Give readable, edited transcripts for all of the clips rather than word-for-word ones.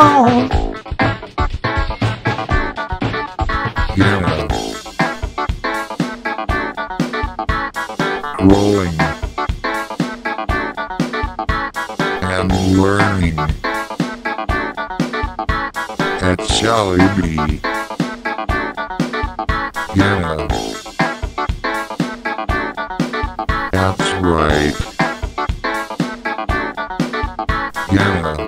on. Yeah. Growing and learning at Sally B. Yeah. That's right. Yeah.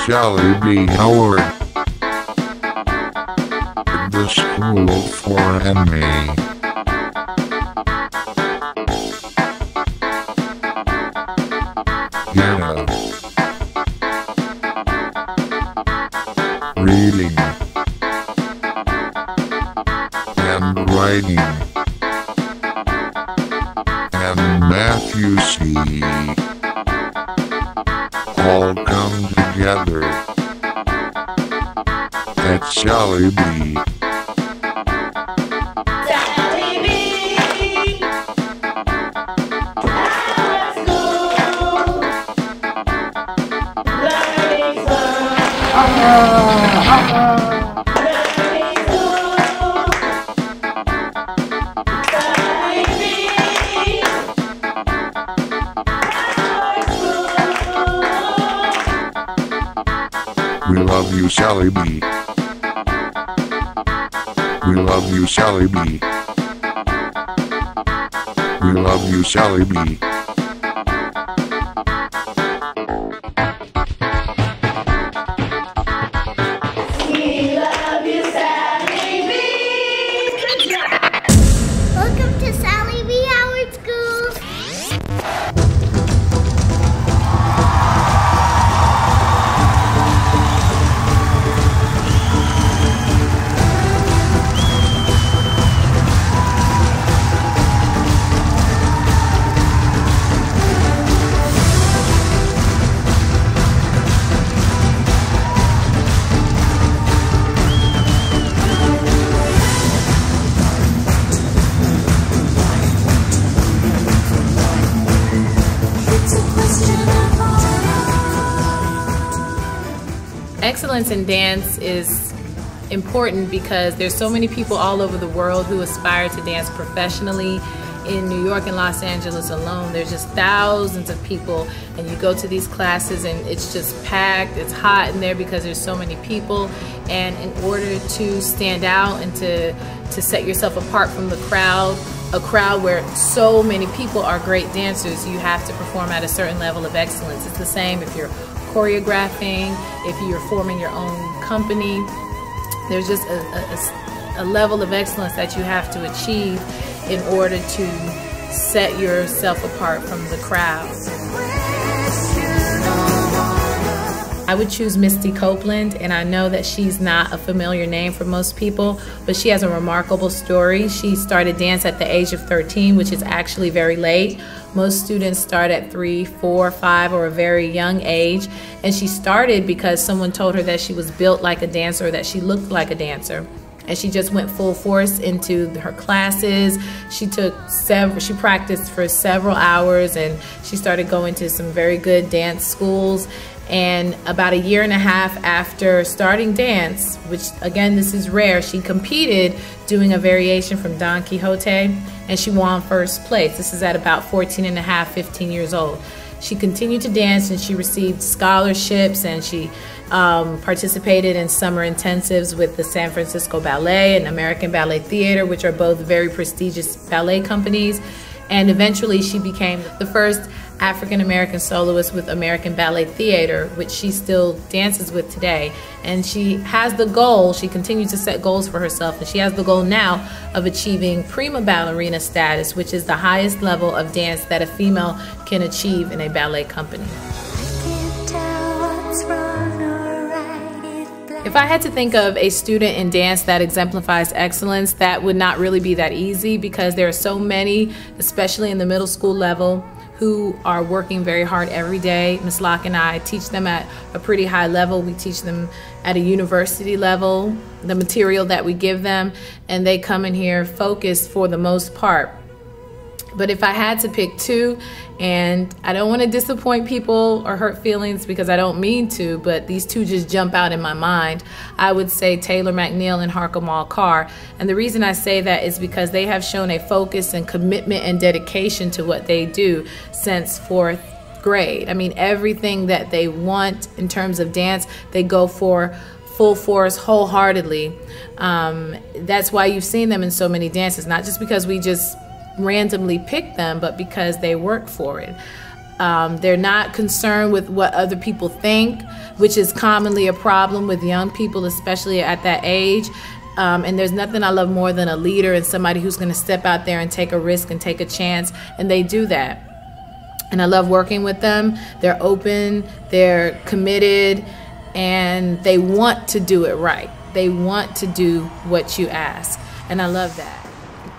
Sally B. Howard. The School for MA. Yeah. Reading and writing and Matthew C. all come together at Sally B. We love you, Sally B. We love you, Sally B. We love you, Sally B. Welcome to Sally B. Howard School. Excellence in dance is important because there's so many people all over the world who aspire to dance professionally. In New York and Los Angeles alone, there's just thousands of people, and you go to these classes and it's just packed, it's hot in there because there's so many people, and in order to stand out and to set yourself apart from the crowd, a crowd where so many people are great dancers, you have to perform at a certain level of excellence. It's the same if you're choreographing, if you're forming your own company. There's just a level of excellence that you have to achieve in order to set yourself apart from the crowd. I would choose Misty Copeland, and I know that she's not a familiar name for most people, but she has a remarkable story. She started dance at the age of 13, which is actually very late. Most students start at 3, 4, 5, or a very young age, and she started because someone told her that she was built like a dancer, or that she looked like a dancer. And she just went full force into her classes. She practiced for several hours, and she started going to some very good dance schools. And about a year and a half after starting dance, which again, this is rare, she competed doing a variation from Don Quixote, and she won first place. This is at about 14 and a half, 15 years old. She continued to dance, and she received scholarships, and she participated in summer intensives with the San Francisco Ballet and American Ballet Theater, which are both very prestigious ballet companies. And eventually she became the first African-American soloist with American Ballet Theater, which she still dances with today. And she has the goal, she continues to set goals for herself, and she has the goal now of achieving prima ballerina status, which is the highest level of dance that a female can achieve in a ballet company. If I had to think of a student in dance that exemplifies excellence, that would not really be that easy, because there are so many, especially in the middle school level, who are working very hard every day. Ms. Locke and I teach them at a pretty high level. We teach them at a university level, the material that we give them, and they come in here focused for the most part. But if I had to pick two, and I don't want to disappoint people or hurt feelings because I don't mean to, but these two just jump out in my mind, I would say Taylor McNeil and Harkamal Carr. And the reason I say that is because they have shown a focus and commitment and dedication to what they do since fourth grade. I mean, everything that they want in terms of dance, they go for full force, wholeheartedly. That's why you've seen them in so many dances, not just because we just randomly pick them, but because they work for it. They're not concerned with what other people think, which is commonly a problem with young people, especially at that age. And there's nothing I love more than a leader and somebody who's going to step out there and take a risk and take a chance, and they do that. And I love working with them. They're open, they're committed, and they want to do it right. They want to do what you ask, and I love that.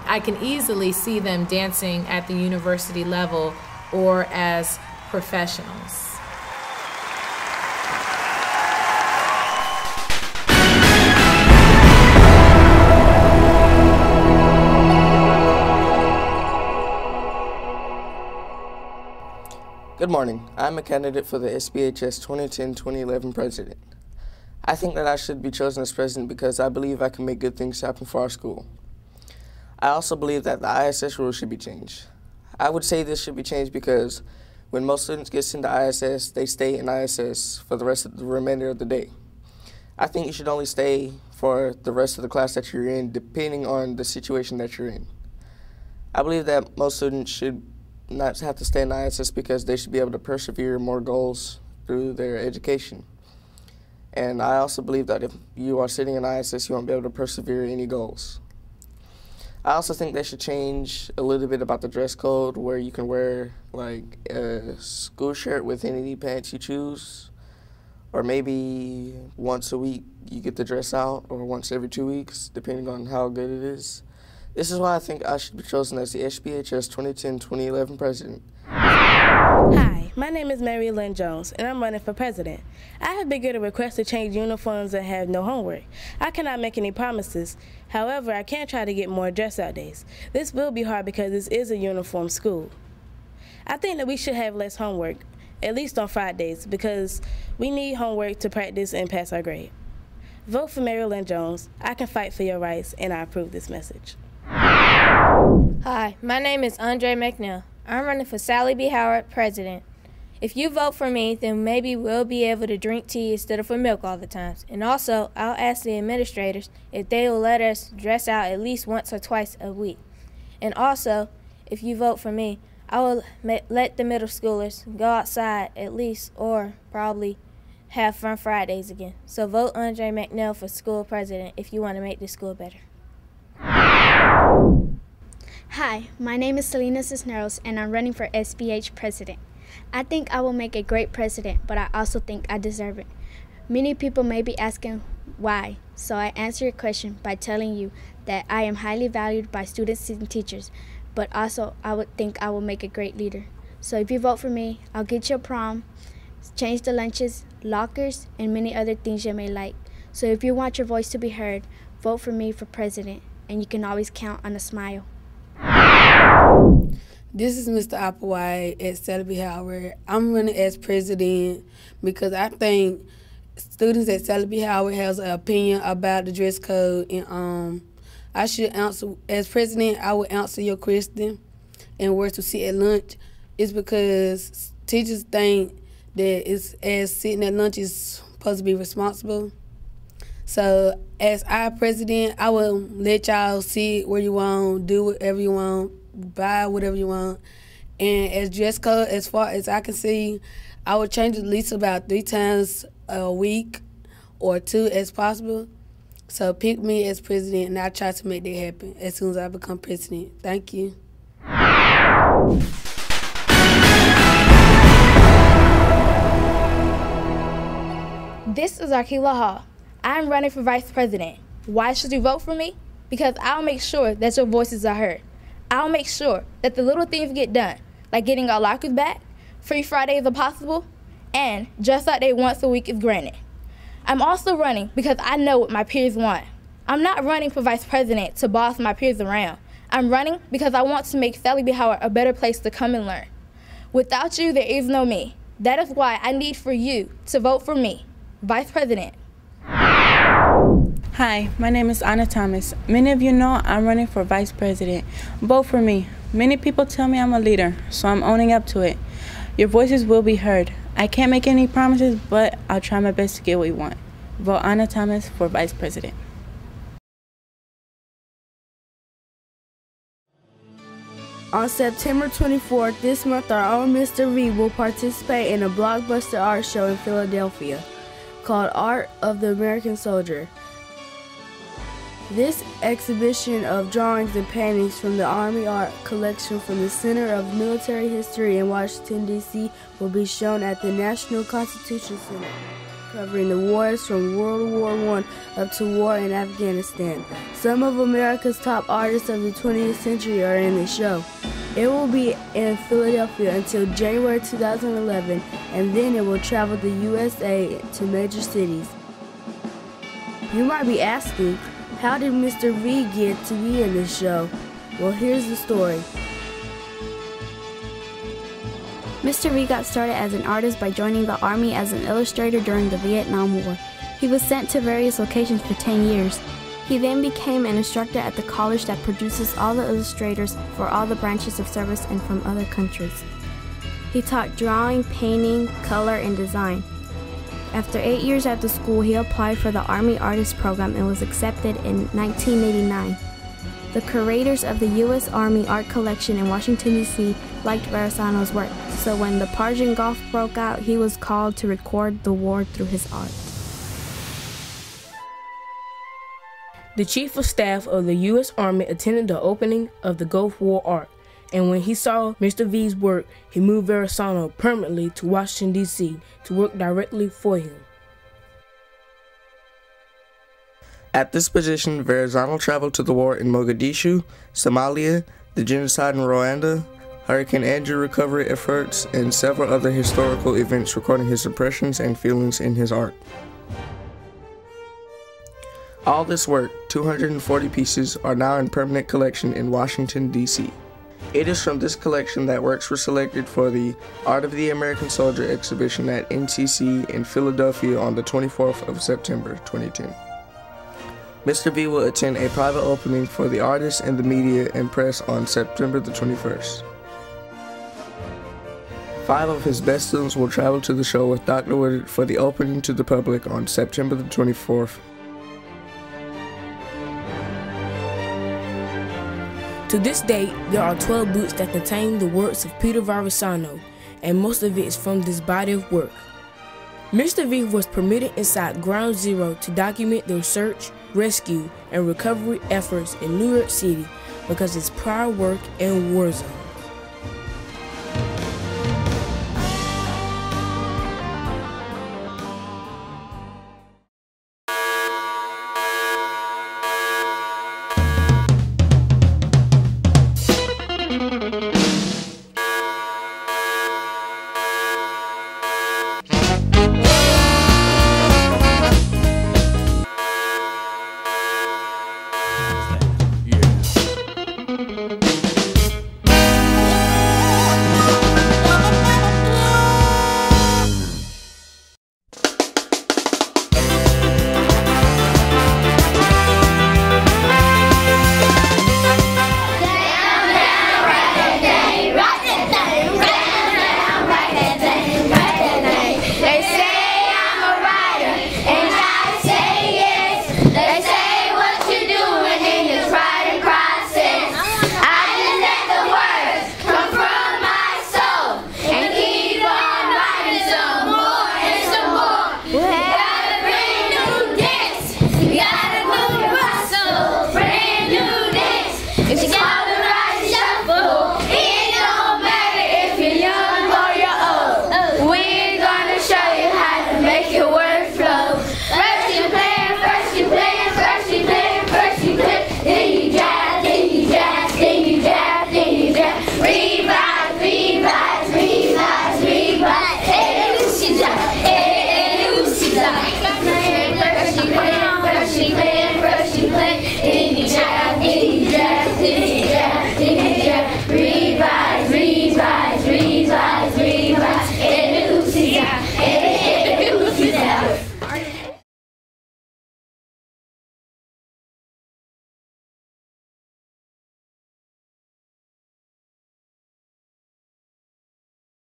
I can easily see them dancing at the university level or as professionals. Good morning. I'm a candidate for the SBHS 2010-2011 president. I think that I should be chosen as president because I believe I can make good things happen for our school. I also believe that the ISS rules should be changed. I would say this should be changed because when most students get into ISS, they stay in ISS for the remainder of the day. I think you should only stay for the rest of the class that you're in, depending on the situation that you're in. I believe that most students should not have to stay in ISS because they should be able to persevere more goals through their education. And I also believe that if you are sitting in ISS, you won't be able to persevere any goals. I also think they should change a little bit about the dress code, where you can wear like a school shirt with any pants you choose, or maybe once a week you get the dress out, or once every 2 weeks, depending on how good it is. This is why I think I should be chosen as the SBHS 2010-2011 president. Hi, my name is Mary Lynn Jones, and I'm running for president. I have been getting requests to change uniforms and have no homework. I cannot make any promises. However, I can try to get more dress-out days. This will be hard because this is a uniform school. I think that we should have less homework, at least on Fridays, because we need homework to practice and pass our grade. Vote for Mary Lynn Jones. I can fight for your rights, and I approve this message. Hi, my name is Andre McNeil. I'm running for Sally B. Howard, president. If you vote for me, then maybe we'll be able to drink tea instead of milk all the time. And also, I'll ask the administrators if they will let us dress out at least once or twice a week. And also, if you vote for me, I will let the middle schoolers go outside at least, or probably have fun Fridays again. So vote Andre McNeil for school president if you want to make this school better. Hi, my name is Selena Cisneros, and I'm running for SBH president. I think I will make a great president, but I also think I deserve it. Many people may be asking why, so I answer your question by telling you that I am highly valued by students and teachers, but also I would think I will make a great leader. So if you vote for me, I'll get you a prom, change the lunches, lockers, and many other things you may like. So if you want your voice to be heard, vote for me for president, and you can always count on a smile. This is Mr. Applewhite at Sbh Howard. I'm running as president because I think students at Sbh Howard has an opinion about the dress code, and I should answer, as president, I would answer your question and where to sit at lunch. It's because teachers think that sitting at lunch is supposed to be responsible. So as our president, I will let y'all sit where you want, do whatever you want, buy whatever you want. And as dress code, as far as I can see, I would change it at least about 3 times a week or 2 as possible. So pick me as president, and I'll try to make that happen as soon as I become president. Thank you. This is Arkila Hall. I'm running for vice president. Why should you vote for me? Because I'll make sure that your voices are heard. I'll make sure that the little things get done, like getting our lockers back, free Fridays are possible, and dress out day once a week is granted. I'm also running because I know what my peers want. I'm not running for vice president to boss my peers around. I'm running because I want to make Sally B. Howard a better place to come and learn. Without you, there is no me. That is why I need for you to vote for me, Vice President. Hi, my name is Anna Thomas. Many of you know I'm running for Vice President. Vote for me. Many people tell me I'm a leader, so I'm owning up to it. Your voices will be heard. I can't make any promises, but I'll try my best to get what we want. Vote Anna Thomas for Vice President. On September 24th this month, our own Mr. V will participate in a blockbuster art show in Philadelphia called Art of the American Soldier. This exhibition of drawings and paintings from the Army Art Collection from the Center of Military History in Washington, D.C. will be shown at the National Constitution Center, covering the wars from World War I up to war in Afghanistan. Some of America's top artists of the 20th century are in the show. It will be in Philadelphia until January 2011, and then it will travel the USA to major cities. You might be asking, how did Mr. V get to be in this show? Well, here's the story. Mr. V got started as an artist by joining the Army as an illustrator during the Vietnam War. He was sent to various locations for 10 years. He then became an instructor at the college that produces all the illustrators for all the branches of service and from other countries. He taught drawing, painting, color, and design. After 8 years at the school, he applied for the Army Artist Program and was accepted in 1989. The curators of the U.S. Army Art Collection in Washington, D.C. liked Varisano's work, so when the Persian Gulf broke out, he was called to record the war through his art. The Chief of Staff of the U.S. Army attended the opening of the Gulf War Art, and when he saw Mr. V's work, he moved Varisano permanently to Washington, D.C. to work directly for him. At this position, Varisano traveled to the war in Mogadishu, Somalia, the genocide in Rwanda, Hurricane Andrew recovery efforts, and several other historical events recording his impressions and feelings in his art. All this work, 240 pieces, are now in permanent collection in Washington, D.C. It is from this collection that works were selected for the Art of the American Soldier exhibition at NCC in Philadelphia on the 24th of September 2010. Mr. V will attend a private opening for the artists and the media and press on September the 21st. 5 of his best students will travel to the show with Dr. Woodard for the opening to the public on September the 24th. To this date, there are 12 books that contain the works of Pietro Varisano, and most of it is from this body of work. Mr. V was permitted inside Ground Zero to document the search, rescue, and recovery efforts in New York City because of his prior work in war zones. Freshly play, in the draft,